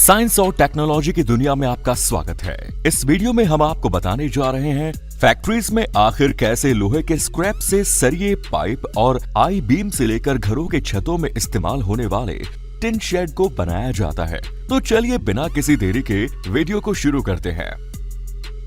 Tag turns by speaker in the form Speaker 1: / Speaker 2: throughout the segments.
Speaker 1: Science और technology की दुनिया में आपका स्वागत है। इस वीडियो में हम आपको बताने जा रहे हैं फैक्ट्रीज में आखिर कैसे लोहे के स्क्रैप से सरिये, पाइप और आई बीम से लेकर घरों के छतों में इस्तेमाल होने वाले टिन शेड को बनाया जाता है। तो चलिए बिना किसी देरी के वीडियो को शुरू करते हैं।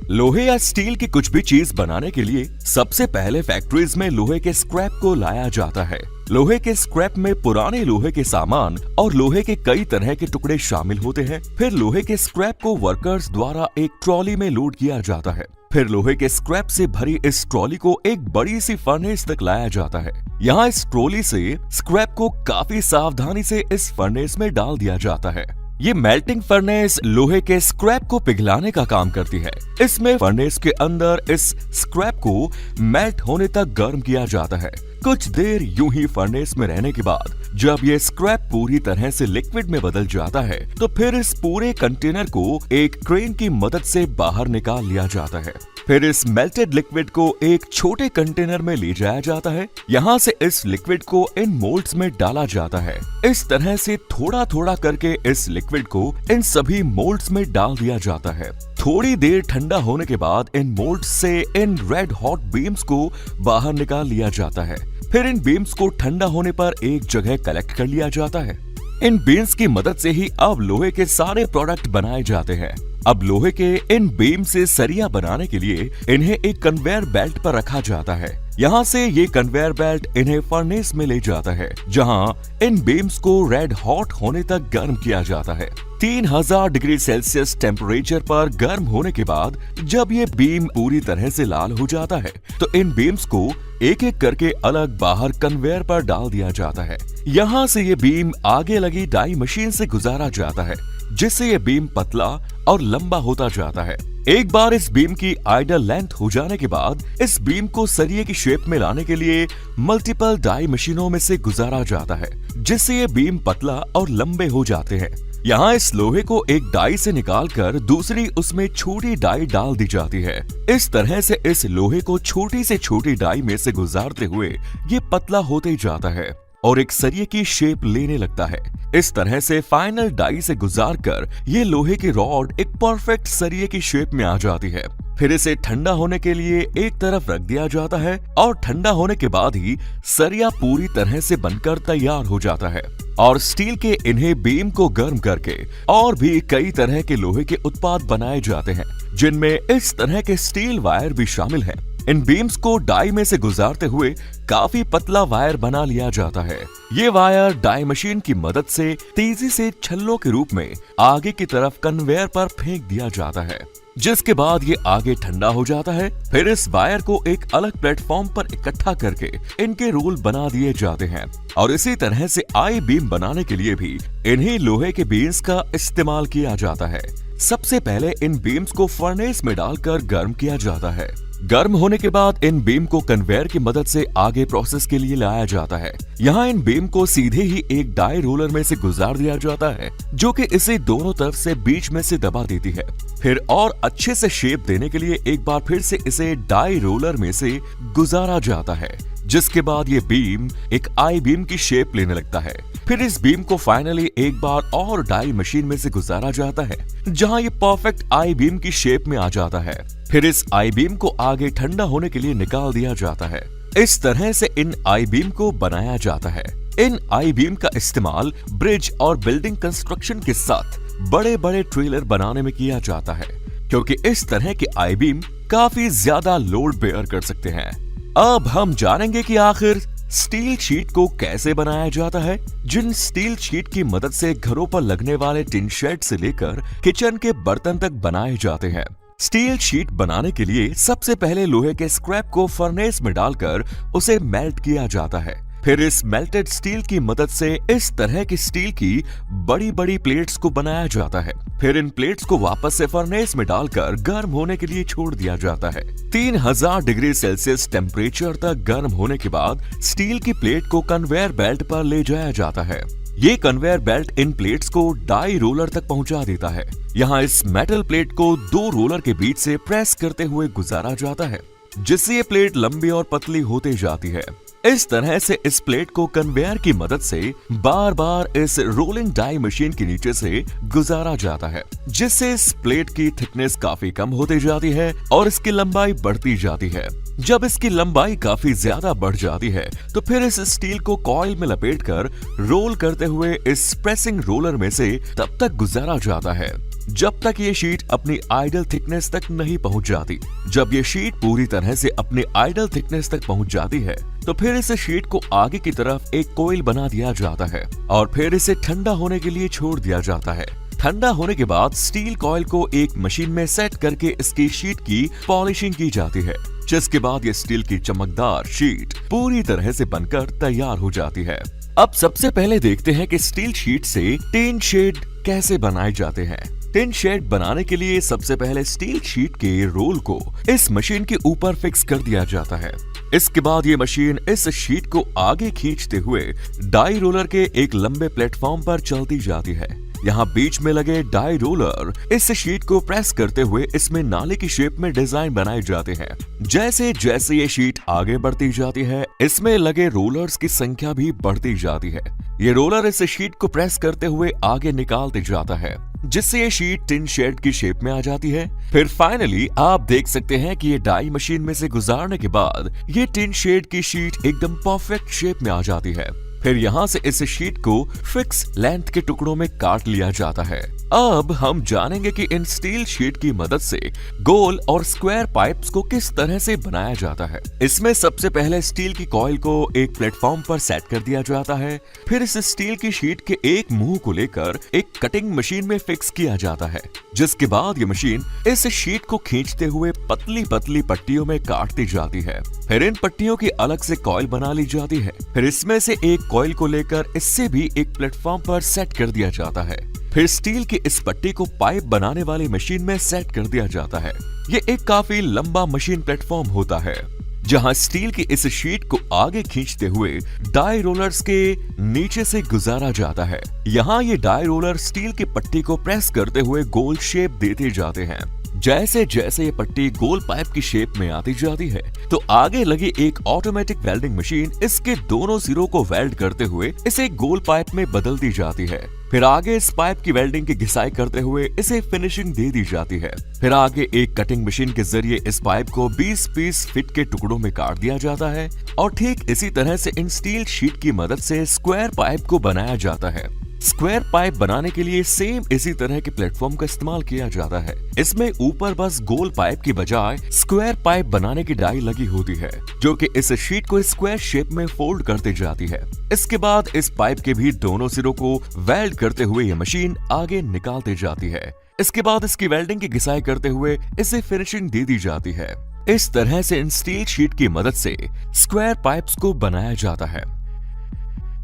Speaker 1: लोहे या स्टील की कुछ भी चीज बनाने के लिए सबसे पहले फैक्ट्रीज में लोहे के स्क्रैप को लाया जाता है। लोहे के स्क्रैप में पुराने लोहे के सामान और लोहे के कई तरह के टुकड़े शामिल होते हैं। फिर लोहे के स्क्रैप को वर्कर्स द्वारा एक ट्रॉली में लोड किया जाता है। फिर लोहे के स्क्रैप से भरी इस ट्रॉली को एक बड़ी सी फर्नेस तक लाया जाता है। यहाँ इस ट्रॉली से स्क्रैप को काफी सावधानी से इस फर्नेस में डाल दिया जाता है। ये मेल्टिंग फर्नेस लोहे के स्क्रैप को पिघलाने का काम करती है। इसमें फर्नेस के अंदर इस स्क्रैप को मेल्ट होने तक गर्म किया जाता है। कुछ देर यूं ही फर्नेस में रहने के बाद जब ये स्क्रैप पूरी तरह से लिक्विड में बदल जाता है तो फिर इस पूरे कंटेनर को एक क्रेन की मदद से बाहर निकाल लिया जाता है। फिर इस मेल्टेड लिक्विड को एक छोटे कंटेनर में ले जाया जाता है। यहाँ से इस लिक्विड को इन मोल्ड्स में डाला जाता है। इस तरह से थोड़ा थोड़ा करके इस लिक्विड को इन सभी मोल्ड्स में डाल दिया जाता है। थोड़ी देर ठंडा होने के बाद इन मोल्ड्स से इन रेड हॉट बीम्स को बाहर निकाल लिया जाता है। फिर इन बीम्स को ठंडा होने पर एक जगह कलेक्ट कर लिया जाता है। इन बीम्स की मदद से ही अब लोहे के सारे प्रोडक्ट बनाए जाते हैं। अब लोहे के इन बीम से सरिया बनाने के लिए इन्हें एक कन्वेयर बेल्ट पर रखा जाता है। यहाँ से ये कन्वेयर बेल्ट इन्हें फर्नेस में ले जाता है, जहाँ इन बीम्स को रेड हॉट होने तक गर्म किया जाता है। 3000 डिग्री सेल्सियस टेम्परेचर पर गर्म होने के बाद जब ये बीम पूरी तरह से लाल हो जाता है तो इन बीम्स को एक एक करके अलग बाहर कन्वेयर पर डाल दिया जाता है। यहाँ से ये बीम आगे लगी डाई मशीन से गुजारा जाता है, जिससे ये बीम पतला और लंबा होता जाता है। एक बार इस बीम की आइडल लेंथ हो जाने के बाद इस बीम को सरिये की शेप में लाने के लिए मल्टीपल डाई मशीनों में से गुजारा जाता है, जिससे ये बीम पतला और लंबे हो जाते हैं। यहाँ इस लोहे को एक डाई से निकालकर दूसरी उसमें छोटी डाई डाल दी जाती है। इस तरह से इस लोहे को छोटी से छोटी डाई में से गुजारते हुए ये पतला होते जाता है और एक सरिये की शेप लेने लगता है। इस तरह से फाइनल डाई से गुजार कर ये लोहे की रॉड एक परफेक्ट सरिये की शेप में आ जाती है। फिर इसे ठंडा होने के लिए एक तरफ रख दिया जाता है और ठंडा होने के बाद ही सरिया पूरी तरह से बनकर तैयार हो जाता है। और स्टील के इन्हें बीम को गर्म करके और भी कई तरह के लोहे के उत्पाद बनाए जाते हैं, जिनमें इस तरह के स्टील वायर भी शामिल हैं। इन बीम्स को डाई में से गुजारते हुए काफी पतला वायर बना लिया जाता है। ये वायर डाई मशीन की मदद से तेजी से छल्लों के रूप में आगे की तरफ कन्वेयर पर फेंक दिया जाता है, जिसके बाद ये आगे ठंडा हो जाता है। फिर इस वायर को एक अलग प्लेटफॉर्म पर इकट्ठा करके इनके रोल बना दिए जाते हैं। और इसी तरह से आई बीम बनाने के लिए भी इन्हीं लोहे के बीम्स का इस्तेमाल किया जाता है। सबसे पहले इन बीम्स को फर्नेस में डालकर गर्म किया जाता है। गर्म होने के बाद इन बीम को कन्वेयर की मदद से आगे प्रोसेस के लिए लाया जाता है। यहाँ इन बीम को सीधे ही एक डाई रोलर में से गुजार दिया जाता है, जो कि इसे दोनों तरफ से बीच में से दबा देती है। फिर और अच्छे से शेप देने के लिए एक बार फिर से इसे डाई रोलर में से गुजारा जाता है, जिसके बाद ये बीम एक आई बीम की शेप लेने लगता है। फिर इस बीम को फाइनली एक बार और डाई मशीन में से गुजारा जाता है, जहां ये परफेक्ट आई बीम की शेप में आ जाता है। फिर इस आई बीम को आगे ठंडा होने के लिए निकाल दिया जाता है। इस तरह से इन आई बीम को बनाया जाता है। इन आई बीम का इस्तेमाल ब्रिज और बिल्डिंग कंस्ट्रक्शन के साथ बड़े बड़े ट्रेलर बनाने में किया जाता है, क्योंकि इस तरह के आई बीम काफी ज्यादा लोड बेयर कर सकते हैं। अब हम जानेंगे कि आखिर स्टील शीट को कैसे बनाया जाता है। जिन स्टील शीट की मदद से घरों पर लगने वाले टिन शेड से लेकर किचन के बर्तन तक बनाए जाते हैं। स्टील शीट बनाने के लिए सबसे पहले लोहे के स्क्रैप को फर्नेस में डालकर उसे मेल्ट किया जाता है। फिर इस मेल्टेड स्टील की मदद से इस तरह की स्टील की बड़ी बड़ी प्लेट्स को बनाया जाता है। फिर इन प्लेट्स को वापस से फर्नेस में डालकर गर्म होने के लिए छोड़ दिया जाता है। 3000 डिग्री सेल्सियस टेम्परेचर तक गर्म होने के बाद स्टील की प्लेट को कन्वेयर बेल्ट पर ले जाया जाता है। ये कन्वेयर बेल्ट इन प्लेट्स को डाई रोलर तक पहुंचा देता है। यहाँ इस मेटल प्लेट को दो रोलर के बीच से प्रेस करते हुए गुजारा जाता है, जिससे ये प्लेट लंबी और पतली होते जाती है। इस तरह से इस प्लेट को कन्वेयर की मदद से बार बार इस रोलिंग डाई मशीन के नीचे से गुजारा जाता है, जिससे इस प्लेट की थिकनेस काफी कम होती जाती है और इसकी लंबाई बढ़ती जाती है। जब इसकी लंबाई काफी ज्यादा बढ़ जाती है तो फिर इस स्टील को कॉइल में लपेटकर रोल करते हुए इस प्रेसिंग रोलर में से तब तक गुजारा जाता है जब तक ये शीट अपनी आइडल थिकनेस तक नहीं पहुंच जाती। जब ये शीट पूरी तरह से अपनी आइडल थिकनेस तक पहुंच जाती है तो फिर इस शीट को आगे की तरफ एक कोइल बना दिया जाता है और फिर इसे ठंडा होने के लिए छोड़ दिया जाता है। ठंडा होने के बाद स्टील कॉइल को एक मशीन में सेट करके इसकी शीट की पॉलिशिंग की जाती है, जिसके बाद ये स्टील की चमकदार शीट पूरी तरह से बनकर तैयार हो जाती है। अब सबसे पहले देखते हैं कि स्टील शीट से टिन शेड कैसे बनाए जाते हैं। टिन शेड बनाने के लिए सबसे पहले स्टील शीट के रोल को इस मशीन के ऊपर फिक्स कर दिया जाता है। इसके बाद ये मशीन इस शीट को आगे खींचते हुए डाई रोलर के एक लंबे प्लेटफॉर्म पर चलती जाती है। यहाँ बीच में लगे डाई रोलर इस शीट को प्रेस करते हुए इसमें नाले की शेप में डिजाइन बनाए जाते हैं। जैसे जैसे ये शीट आगे बढ़ती जाती है, इसमें लगे रोलर्स की संख्या भी बढ़ती जाती है। ये रोलर इस शीट को प्रेस करते हुए आगे निकालते जाता है, जिससे ये शीट टिन शेड की शेप में आ जाती है। फिर फाइनली आप देख सकते हैं कि ये डाई मशीन में से गुजारने के बाद ये टिन शेड की शीट एकदम परफेक्ट शेप में आ जाती है। फिर यहाँ से इस शीट को फिक्स लेंथ के टुकड़ों में काट लिया जाता है। अब हम जानेंगे कि इन स्टील शीट की मदद से गोल और स्क्वायर पाइप्स को किस तरह से बनाया जाता है। इसमें सबसे पहले स्टील की कॉइल को एक प्लेटफॉर्म पर सेट कर दिया जाता है। फिर इस स्टील की शीट के एक मुंह को लेकर एक कटिंग मशीन में फिक्स किया जाता है, जिसके बाद ये मशीन इस शीट को खींचते हुए पतली पतली पट्टियों में काटती जाती है। फिर इन पट्टियों की अलग से कॉइल बना ली जाती है। फिर इसमें से एक कॉइल को लेकर इससे भी एक प्लेटफॉर्म पर सेट कर दिया जाता है। फिर स्टील की इस पट्टी को पाइप बनाने वाली मशीन में सेट कर दिया जाता है। ये एक काफी लंबा मशीन प्लेटफॉर्म होता है, जहां स्टील की इस शीट को आगे खींचते हुए डाई रोलर्स के नीचे से गुजारा जाता है। यहाँ ये डाई रोलर स्टील की पट्टी को प्रेस करते हुए गोल शेप देते जाते हैं। जैसे जैसे ये पट्टी गोल पाइप की शेप में आती जाती है तो आगे लगी एक ऑटोमेटिक वेल्डिंग मशीन इसके दोनों सिरों को वेल्ड करते हुए इसे गोल पाइप में बदलती जाती है। फिर आगे इस पाइप की वेल्डिंग की घिसाई करते हुए इसे फिनिशिंग दे दी जाती है। फिर आगे एक कटिंग मशीन के जरिए इस पाइप को 20 फीट के टुकड़ों में काट दिया जाता है और ठीक इसी तरह से इन स्टील शीट की मदद से स्क्वायर पाइप को बनाया जाता है। स्क्वायर पाइप बनाने के लिए सेम इसी तरह के प्लेटफॉर्म का इस्तेमाल किया जाता है। इसमें ऊपर बस गोल पाइप की बजाय स्क्वायर पाइप बनाने की डाई लगी होती है, जो कि इस शीट को स्क्वायर शेप में फोल्ड करते जाती है। इसके बाद इस पाइप के भी दोनों सिरों को वेल्ड करते हुए ये मशीन आगे निकालते जाती है। इसके बाद इसकी वेल्डिंग की घिसाई करते हुए इसे फिनिशिंग दे दी जाती है। इस तरह से इन स्टील शीट की मदद से स्क्वायर पाइप्स को बनाया जाता है।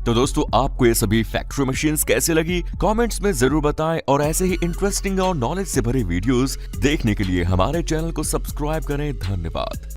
Speaker 1: तो दोस्तों, आपको ये सभी फैक्ट्री मशीन्स कैसे लगी कमेंट्स में जरूर बताएं और ऐसे ही इंटरेस्टिंग और नॉलेज से भरे वीडियोस देखने के लिए हमारे चैनल को सब्सक्राइब करें। धन्यवाद।